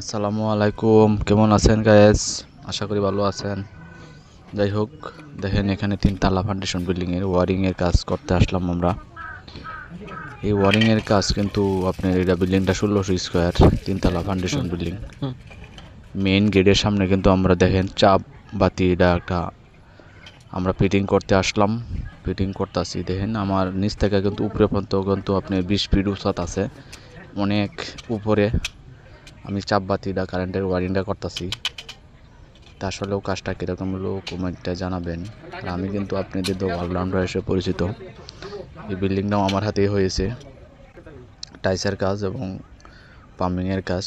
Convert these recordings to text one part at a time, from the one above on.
আসসালামু আলাইকুম, কেমন আছেন গায়েস? আশা করি ভালো আছেন। যাই হোক, দেখেন এখানে তিনতলা ফাউন্ডেশন বিল্ডিংয়ের ওয়ারিংয়ের কাজ করতে আসলাম আমরা। এই ওয়ারিংয়ের কাজ কিন্তু আপনার এটা বিল্ডিংটা 1600 স্কোয়ার, তিনতলা ফাউন্ডেশন বিল্ডিং। মেইন গেটের সামনে কিন্তু আমরা দেখেন চাপ বাতি এটা একটা আমরা ফিটিং করতে আসলাম, ফিটিং করতেছি। দেখেন আমার নিচ থেকে কিন্তু উপরে পর্যন্ত কিন্তু আপনার 20 ফিট উচ্চতা আছে, অনেক উপরে। আমি চাপ বাতিটা কারেন্টের ওয়ারিংটা করতেছি। তা আসলেও কাজটা কীরকম হলো কমেন্টে জানাবেন। আর আমি কিন্তু আপনাদের তো অলরাউন্ডার হিসেবে পরিচিত। এই বিল্ডিংটাও আমার হাতেই হয়েছে, টাইসের কাজ এবং পাম্পিংয়ের কাজ,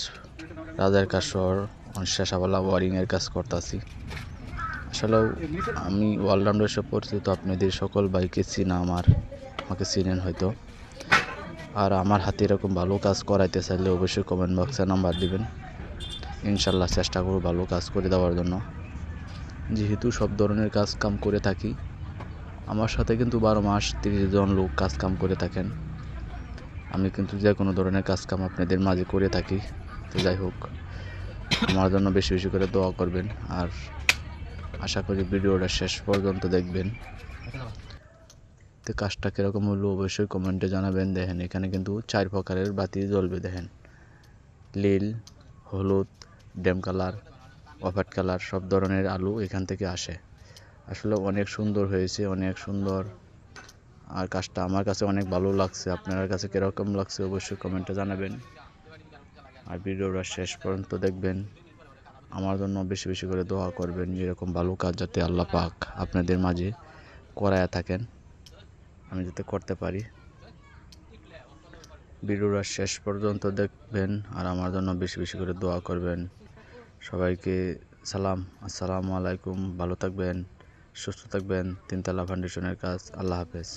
রাজার কাজ সহ শেষাবেলা ওয়ারিংয়ের কাজ করতেছি। আসলেও আমি অলরাউন্ডার হিসেবে পরিচিত, আপনাদের সকল ভাইকে চিনা, আমাকে চিনেন হয়তো। আর আমার হাতে এরকম ভালো কাজ করাইতে চাইলে অবশ্যই কমেন্ট বক্সে নাম্বার দিবেন। ইনশাল্লাহ চেষ্টা করব ভালো কাজ করে দেওয়ার জন্য। যেহেতু সব ধরনের কাজ কাম করে থাকি, আমার সাথে কিন্তু 12 মাস 30 জন লোক কাজ কাম করে থাকেন। আমি কিন্তু যে কোনো ধরনের কাজ কাম আপনাদের মাঝে করে থাকি। তো যাই হোক, আমার জন্য বেশি বেশি করে দোয়া করবেন। আর আশা করি ভিডিওটা শেষ পর্যন্ত দেখবেন। তো কাজটা কীরকম হলো অবশ্যই কমেন্টে জানাবেন। দেখেন এখানে কিন্তু 4 প্রকারের বাতি জ্বলবে। দেখেন নীল, হলুদ, ড্যাম কালার, অফাট কালার, সব ধরনের আলো এখান থেকে আসে। আসলে অনেক সুন্দর হয়েছে, অনেক সুন্দর। আর কাজটা আমার কাছে অনেক ভালো লাগছে। আপনার কাছে কীরকম লাগছে অবশ্যই কমেন্টে জানাবেন। আর ভিডিওটা শেষ পর্যন্ত দেখবেন। আমার জন্য বেশি বেশি করে দোয়া করবেন, এরকম ভালো কাজ যাতে আল্লাহ পাক আপনাদের মাঝে করায়া থাকেন, আমি যাতে করতে পারি। ভিডিওটা শেষ পর্যন্ত দেখবেন আর আমার জন্য বেশি বেশি করে দোয়া করবেন। সবাইকে সালাম, আসসালামু আলাইকুম। ভালো থাকবেন, সুস্থ থাকবেন। তিনতলা ফাউন্ডেশনের কাজ। আল্লাহ হাফেজ।